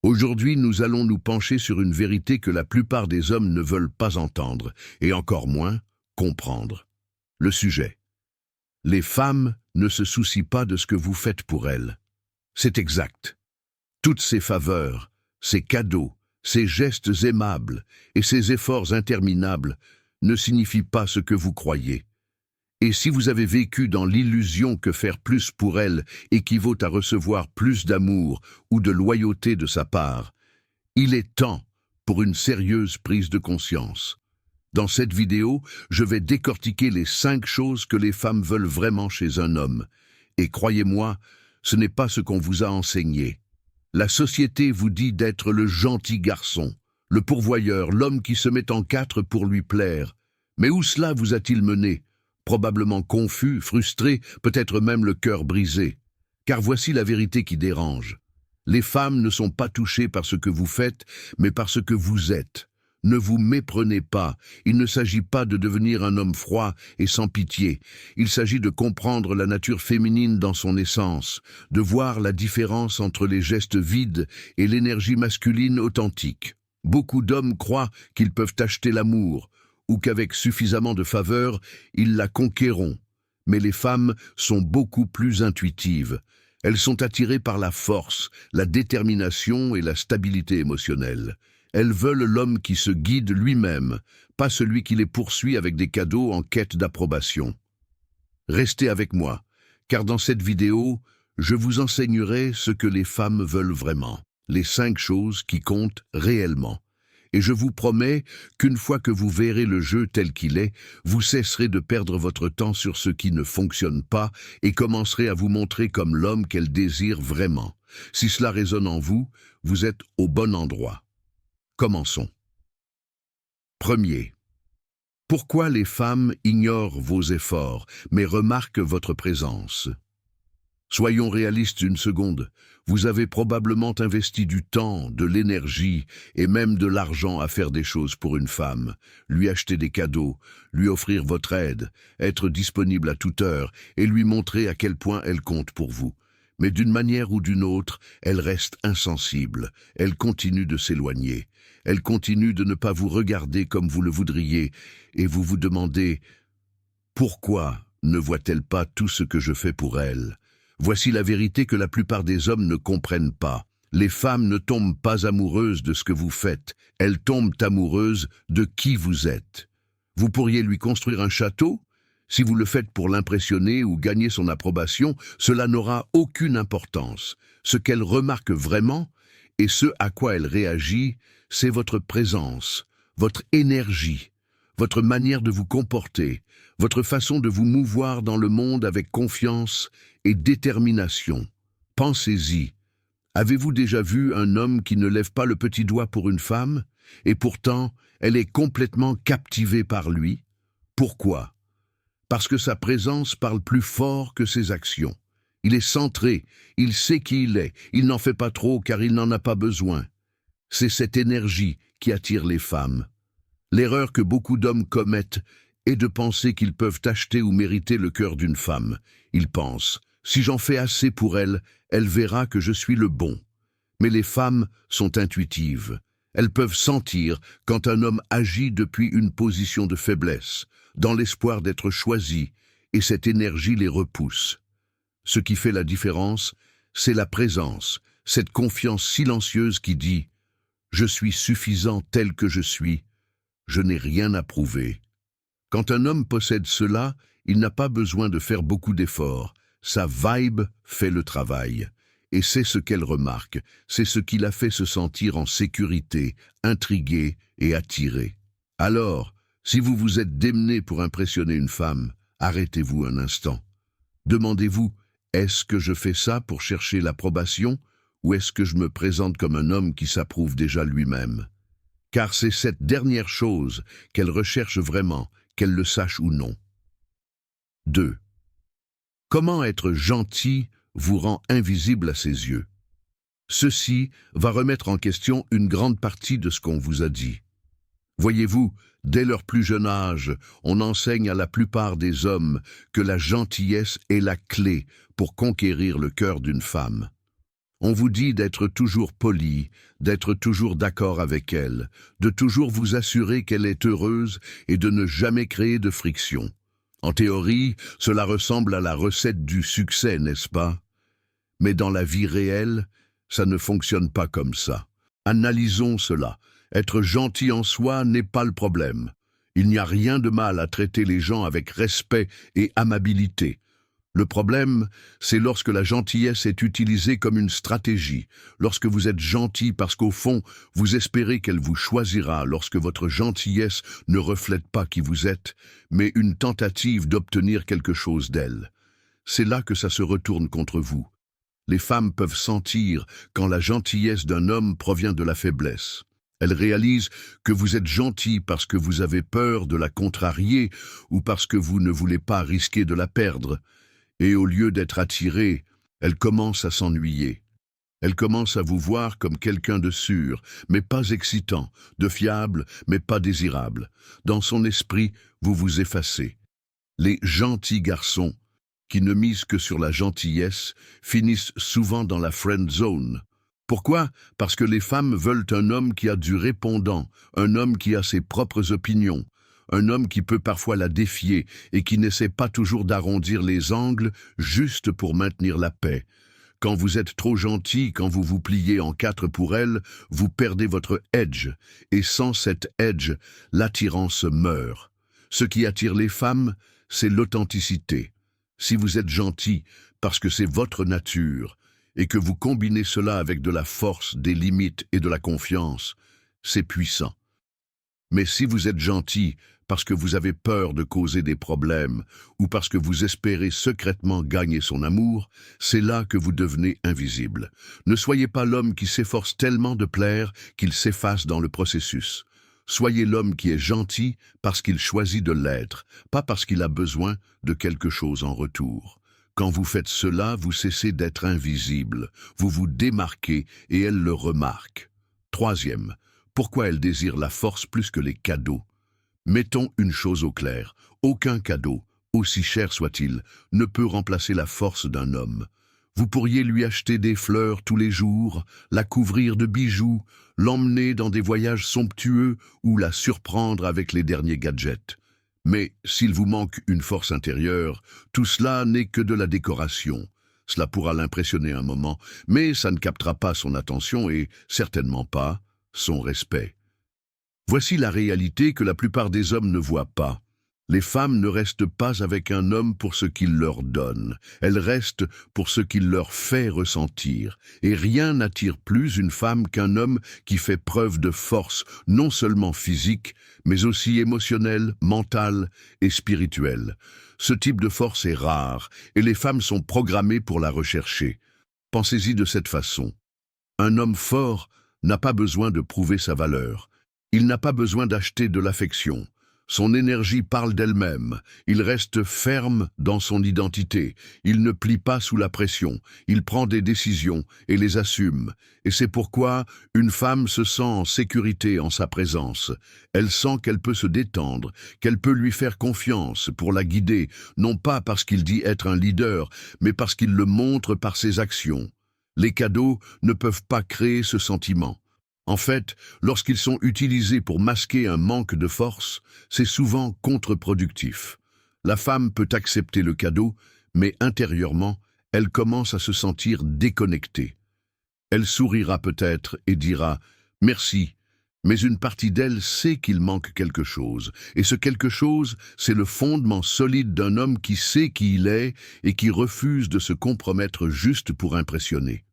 Aujourd'hui, nous allons nous pencher sur une vérité que la plupart des hommes ne veulent pas entendre, et encore moins comprendre. Le sujet. Les femmes ne se soucient pas de ce que vous faites pour elles. C'est exact. Toutes ces faveurs, ces cadeaux, ces gestes aimables et ces efforts interminables ne signifient pas ce que vous croyez. Et si vous avez vécu dans l'illusion que faire plus pour elle équivaut à recevoir plus d'amour ou de loyauté de sa part, il est temps pour une sérieuse prise de conscience. Dans cette vidéo, je vais décortiquer les 5 choses que les femmes veulent vraiment chez un homme. Et croyez-moi, ce n'est pas ce qu'on vous a enseigné. La société vous dit d'être le gentil garçon, le pourvoyeur, l'homme qui se met en 4 pour lui plaire. Mais où cela vous a-t-il mené ? Probablement confus, frustré, peut-être même le cœur brisé. Car voici la vérité qui dérange. Les femmes ne sont pas touchées par ce que vous faites, mais par ce que vous êtes. Ne vous méprenez pas, il ne s'agit pas de devenir un homme froid et sans pitié. Il s'agit de comprendre la nature féminine dans son essence, de voir la différence entre les gestes vides et l'énergie masculine authentique. Beaucoup d'hommes croient qu'ils peuvent acheter l'amour, ou qu'avec suffisamment de faveur, ils la conquerront. Mais les femmes sont beaucoup plus intuitives. Elles sont attirées par la force, la détermination et la stabilité émotionnelle. Elles veulent l'homme qui se guide lui-même, pas celui qui les poursuit avec des cadeaux en quête d'approbation. Restez avec moi, car dans cette vidéo, je vous enseignerai ce que les femmes veulent vraiment, les 5 choses qui comptent réellement. Et je vous promets qu'une fois que vous verrez le jeu tel qu'il est, vous cesserez de perdre votre temps sur ce qui ne fonctionne pas et commencerez à vous montrer comme l'homme qu'elle désire vraiment. Si cela résonne en vous, vous êtes au bon endroit. Commençons. Premier. Pourquoi les femmes ignorent vos efforts, mais remarquent votre présence ? Soyons réalistes une seconde. Vous avez probablement investi du temps, de l'énergie et même de l'argent à faire des choses pour une femme, lui acheter des cadeaux, lui offrir votre aide, être disponible à toute heure et lui montrer à quel point elle compte pour vous. Mais d'une manière ou d'une autre, elle reste insensible, elle continue de s'éloigner, elle continue de ne pas vous regarder comme vous le voudriez et vous vous demandez « Pourquoi ne voit-elle pas tout ce que je fais pour elle ?» Voici la vérité que la plupart des hommes ne comprennent pas. Les femmes ne tombent pas amoureuses de ce que vous faites, elles tombent amoureuses de qui vous êtes. Vous pourriez lui construire un château ? Si vous le faites pour l'impressionner ou gagner son approbation, cela n'aura aucune importance. Ce qu'elle remarque vraiment, et ce à quoi elle réagit, c'est votre présence, votre énergie, votre manière de vous comporter, votre façon de vous mouvoir dans le monde avec confiance et détermination. Pensez-y. Avez-vous déjà vu un homme qui ne lève pas le petit doigt pour une femme, et pourtant elle est complètement captivée par lui ? Pourquoi ? Parce que sa présence parle plus fort que ses actions. Il est centré, il sait qui il est, il n'en fait pas trop car il n'en a pas besoin. C'est cette énergie qui attire les femmes. L'erreur que beaucoup d'hommes commettent est de penser qu'ils peuvent acheter ou mériter le cœur d'une femme. Ils pensent « si j'en fais assez pour elle, elle verra que je suis le bon ». Mais les femmes sont intuitives. Elles peuvent sentir quand un homme agit depuis une position de faiblesse, dans l'espoir d'être choisi, et cette énergie les repousse. Ce qui fait la différence, c'est la présence, cette confiance silencieuse qui dit « je suis suffisant tel que je suis, je n'ai rien à prouver ». Quand un homme possède cela, il n'a pas besoin de faire beaucoup d'efforts. Sa vibe fait le travail. Et c'est ce qu'elle remarque, c'est ce qui la fait se sentir en sécurité, intriguée et attirée. Alors, si vous vous êtes démené pour impressionner une femme, arrêtez-vous un instant. Demandez-vous, est-ce que je fais ça pour chercher l'approbation ou est-ce que je me présente comme un homme qui s'approuve déjà lui-même ? Car c'est cette dernière chose qu'elle recherche vraiment, qu'elle le sache ou non. 2. Comment être gentil vous rend invisible à ses yeux. Ceci va remettre en question une grande partie de ce qu'on vous a dit. Voyez-vous, dès leur plus jeune âge, on enseigne à la plupart des hommes que la gentillesse est la clé pour conquérir le cœur d'une femme. On vous dit d'être toujours poli, d'être toujours d'accord avec elle, de toujours vous assurer qu'elle est heureuse et de ne jamais créer de friction. En théorie, cela ressemble à la recette du succès, n'est-ce pas? Mais dans la vie réelle, ça ne fonctionne pas comme ça. Analysons cela. Être gentil en soi n'est pas le problème. Il n'y a rien de mal à traiter les gens avec respect et amabilité. Le problème, c'est lorsque la gentillesse est utilisée comme une stratégie, lorsque vous êtes gentil parce qu'au fond, vous espérez qu'elle vous choisira, lorsque votre gentillesse ne reflète pas qui vous êtes, mais une tentative d'obtenir quelque chose d'elle. C'est là que ça se retourne contre vous. Les femmes peuvent sentir quand la gentillesse d'un homme provient de la faiblesse. Elles réalisent que vous êtes gentil parce que vous avez peur de la contrarier ou parce que vous ne voulez pas risquer de la perdre. Et au lieu d'être attirée, elle commence à s'ennuyer. Elle commence à vous voir comme quelqu'un de sûr, mais pas excitant, de fiable, mais pas désirable. Dans son esprit, vous vous effacez. Les gentils garçons, qui ne misent que sur la gentillesse, finissent souvent dans la friend zone. Pourquoi? Parce que les femmes veulent un homme qui a du répondant, un homme qui a ses propres opinions, un homme qui peut parfois la défier et qui n'essaie pas toujours d'arrondir les angles juste pour maintenir la paix. Quand vous êtes trop gentil, quand vous vous pliez en quatre pour elle, vous perdez votre edge, et sans cet edge, l'attirance meurt. Ce qui attire les femmes, c'est l'authenticité. Si vous êtes gentil, parce que c'est votre nature, et que vous combinez cela avec de la force, des limites et de la confiance, c'est puissant. Mais si vous êtes gentil parce que vous avez peur de causer des problèmes ou parce que vous espérez secrètement gagner son amour, c'est là que vous devenez invisible. Ne soyez pas l'homme qui s'efforce tellement de plaire qu'il s'efface dans le processus. Soyez l'homme qui est gentil parce qu'il choisit de l'être, pas parce qu'il a besoin de quelque chose en retour. Quand vous faites cela, vous cessez d'être invisible, vous vous démarquez et elle le remarque. Troisième, pourquoi elle désire la force plus que les cadeaux? Mettons une chose au clair, aucun cadeau, aussi cher soit-il, ne peut remplacer la force d'un homme. Vous pourriez lui acheter des fleurs tous les jours, la couvrir de bijoux, l'emmener dans des voyages somptueux ou la surprendre avec les derniers gadgets. Mais s'il vous manque une force intérieure, tout cela n'est que de la décoration. Cela pourra l'impressionner un moment, mais ça ne captera pas son attention et certainement pas son respect. Voici la réalité que la plupart des hommes ne voient pas. Les femmes ne restent pas avec un homme pour ce qu'il leur donne, elles restent pour ce qu'il leur fait ressentir. Et rien n'attire plus une femme qu'un homme qui fait preuve de force, non seulement physique, mais aussi émotionnelle, mentale et spirituelle. Ce type de force est rare, et les femmes sont programmées pour la rechercher. Pensez-y de cette façon. Un homme fort n'a pas besoin de prouver sa valeur. Il n'a pas besoin d'acheter de l'affection. Son énergie parle d'elle-même. Il reste ferme dans son identité. Il ne plie pas sous la pression. Il prend des décisions et les assume. Et c'est pourquoi une femme se sent en sécurité en sa présence. Elle sent qu'elle peut se détendre, qu'elle peut lui faire confiance pour la guider, non pas parce qu'il dit être un leader, mais parce qu'il le montre par ses actions. Les cadeaux ne peuvent pas créer ce sentiment. En fait, lorsqu'ils sont utilisés pour masquer un manque de force, c'est souvent contre-productif. La femme peut accepter le cadeau, mais intérieurement, elle commence à se sentir déconnectée. Elle sourira peut-être et dira « merci », mais une partie d'elle sait qu'il manque quelque chose, et ce quelque chose, c'est le fondement solide d'un homme qui sait qui il est et qui refuse de se compromettre juste pour impressionner.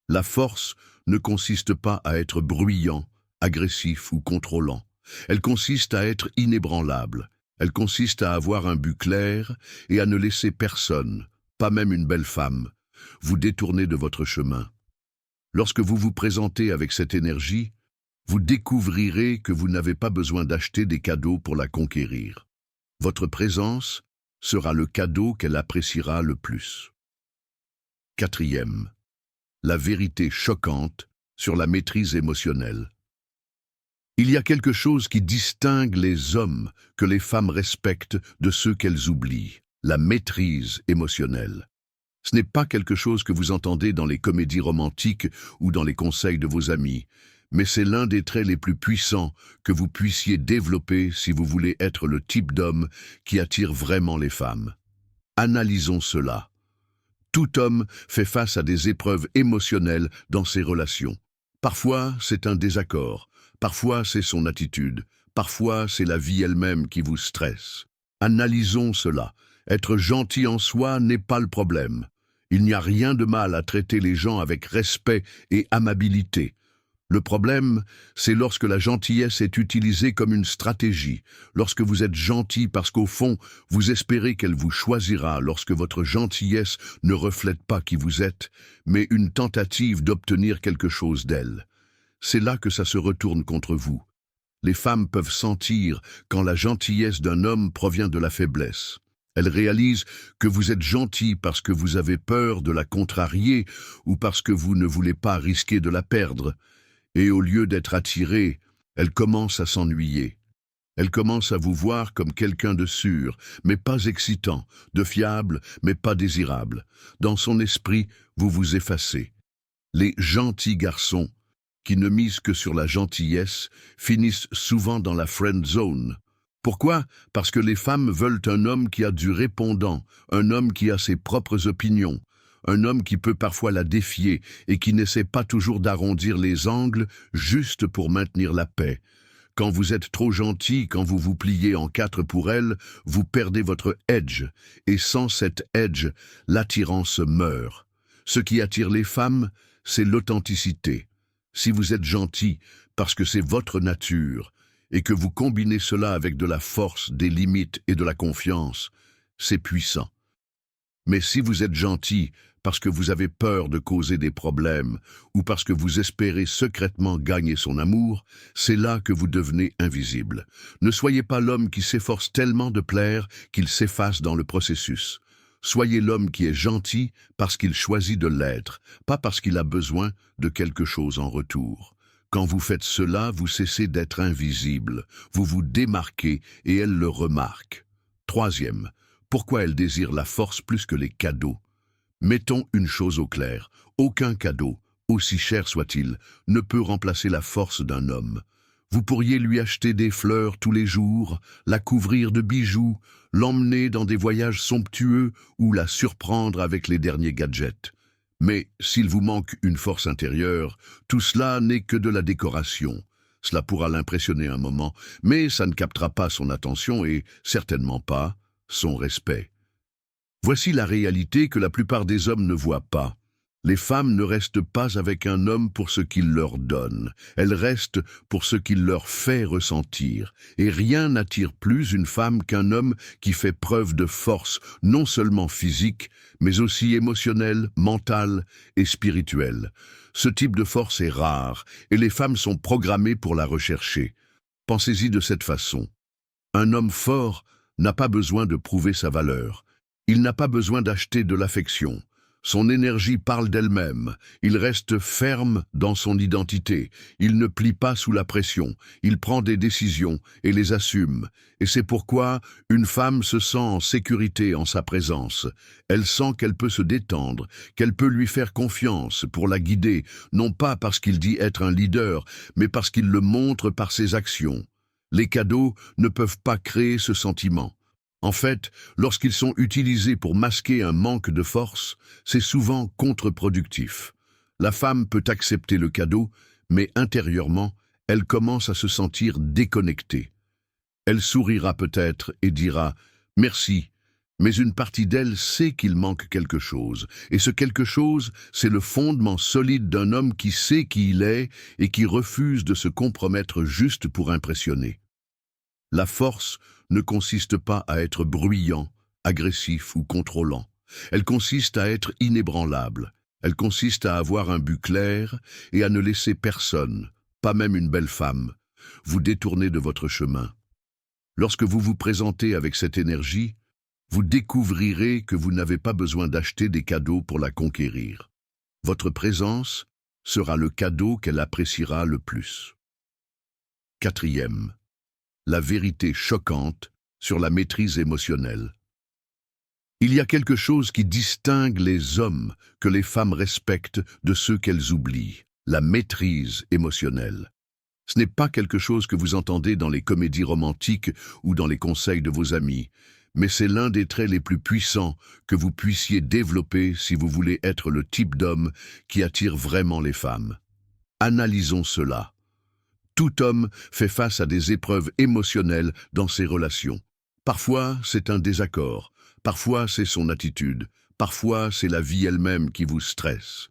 La force ne consiste pas à être bruyant, agressif ou contrôlant. Elle consiste à être inébranlable. Elle consiste à avoir un but clair et à ne laisser personne, pas même une belle femme, vous détourner de votre chemin. Lorsque vous vous présentez avec cette énergie, vous découvrirez que vous n'avez pas besoin d'acheter des cadeaux pour la conquérir. Votre présence sera le cadeau qu'elle appréciera le plus. Quatrième, la vérité choquante sur la maîtrise émotionnelle. Il y a quelque chose qui distingue les hommes que les femmes respectent de ceux qu'elles oublient, la maîtrise émotionnelle. Ce n'est pas quelque chose que vous entendez dans les comédies romantiques ou dans les conseils de vos amis, mais c'est l'un des traits les plus puissants que vous puissiez développer si vous voulez être le type d'homme qui attire vraiment les femmes. Analysons cela. Tout homme fait face à des épreuves émotionnelles dans ses relations. Parfois, c'est un désaccord. Parfois, c'est son attitude. Parfois, c'est la vie elle-même qui vous stresse. Analysons cela. Être gentil en soi n'est pas le problème. Il n'y a rien de mal à traiter les gens avec respect et amabilité. Le problème, c'est lorsque la gentillesse est utilisée comme une stratégie, lorsque vous êtes gentil parce qu'au fond, vous espérez qu'elle vous choisira, lorsque votre gentillesse ne reflète pas qui vous êtes, mais une tentative d'obtenir quelque chose d'elle. C'est là que ça se retourne contre vous. Les femmes peuvent sentir quand la gentillesse d'un homme provient de la faiblesse. Elles réalisent que vous êtes gentil parce que vous avez peur de la contrarier ou parce que vous ne voulez pas risquer de la perdre. Et au lieu d'être attirée, elle commence à s'ennuyer. Elle commence à vous voir comme quelqu'un de sûr, mais pas excitant, de fiable, mais pas désirable. Dans son esprit, vous vous effacez. Les gentils garçons, qui ne misent que sur la gentillesse, finissent souvent dans la friend zone. Pourquoi? Parce que les femmes veulent un homme qui a du répondant, un homme qui a ses propres opinions, un homme qui peut parfois la défier et qui n'essaie pas toujours d'arrondir les angles juste pour maintenir la paix. Quand vous êtes trop gentil, quand vous vous pliez en quatre pour elle, vous perdez votre edge, et sans cet edge, l'attirance meurt. Ce qui attire les femmes, c'est l'authenticité. Si vous êtes gentil, parce que c'est votre nature, et que vous combinez cela avec de la force, des limites et de la confiance, c'est puissant. Mais si vous êtes gentil parce que vous avez peur de causer des problèmes ou parce que vous espérez secrètement gagner son amour, c'est là que vous devenez invisible. Ne soyez pas l'homme qui s'efforce tellement de plaire qu'il s'efface dans le processus. Soyez l'homme qui est gentil parce qu'il choisit de l'être, pas parce qu'il a besoin de quelque chose en retour. Quand vous faites cela, vous cessez d'être invisible, vous vous démarquez et elle le remarque. Troisième, pourquoi elle désire la force plus que les cadeaux? Mettons une chose au clair, aucun cadeau, aussi cher soit-il, ne peut remplacer la force d'un homme. Vous pourriez lui acheter des fleurs tous les jours, la couvrir de bijoux, l'emmener dans des voyages somptueux ou la surprendre avec les derniers gadgets. Mais s'il vous manque une force intérieure, tout cela n'est que de la décoration. Cela pourra l'impressionner un moment, mais ça ne captera pas son attention et, certainement pas, son respect. Voici la réalité que la plupart des hommes ne voient pas. Les femmes ne restent pas avec un homme pour ce qu'il leur donne, elles restent pour ce qu'il leur fait ressentir. Et rien n'attire plus une femme qu'un homme qui fait preuve de force, non seulement physique, mais aussi émotionnelle, mentale et spirituelle. Ce type de force est rare, et les femmes sont programmées pour la rechercher. Pensez-y de cette façon. Un homme fort n'a pas besoin de prouver sa valeur. Il n'a pas besoin d'acheter de l'affection. Son énergie parle d'elle-même. Il reste ferme dans son identité. Il ne plie pas sous la pression. Il prend des décisions et les assume. Et c'est pourquoi une femme se sent en sécurité en sa présence. Elle sent qu'elle peut se détendre, qu'elle peut lui faire confiance pour la guider, non pas parce qu'il dit être un leader, mais parce qu'il le montre par ses actions. Les cadeaux ne peuvent pas créer ce sentiment. En fait, lorsqu'ils sont utilisés pour masquer un manque de force, c'est souvent contre-productif. La femme peut accepter le cadeau, mais intérieurement, elle commence à se sentir déconnectée. Elle sourira peut-être et dira « merci », mais une partie d'elle sait qu'il manque quelque chose, et ce quelque chose, c'est le fondement solide d'un homme qui sait qui il est et qui refuse de se compromettre juste pour impressionner. La force ne consiste pas à être bruyant, agressif ou contrôlant. Elle consiste à être inébranlable. Elle consiste à avoir un but clair et à ne laisser personne, pas même une belle femme, vous détourner de votre chemin. Lorsque vous vous présentez avec cette énergie, vous découvrirez que vous n'avez pas besoin d'acheter des cadeaux pour la conquérir. Votre présence sera le cadeau qu'elle appréciera le plus. Quatrième, la vérité choquante sur la maîtrise émotionnelle. Il y a quelque chose qui distingue les hommes que les femmes respectent de ceux qu'elles oublient, la maîtrise émotionnelle. Ce n'est pas quelque chose que vous entendez dans les comédies romantiques ou dans les conseils de vos amis, mais c'est l'un des traits les plus puissants que vous puissiez développer si vous voulez être le type d'homme qui attire vraiment les femmes. Analysons cela. Tout homme fait face à des épreuves émotionnelles dans ses relations. Parfois, c'est un désaccord. Parfois, c'est son attitude. Parfois, c'est la vie elle-même qui vous stresse.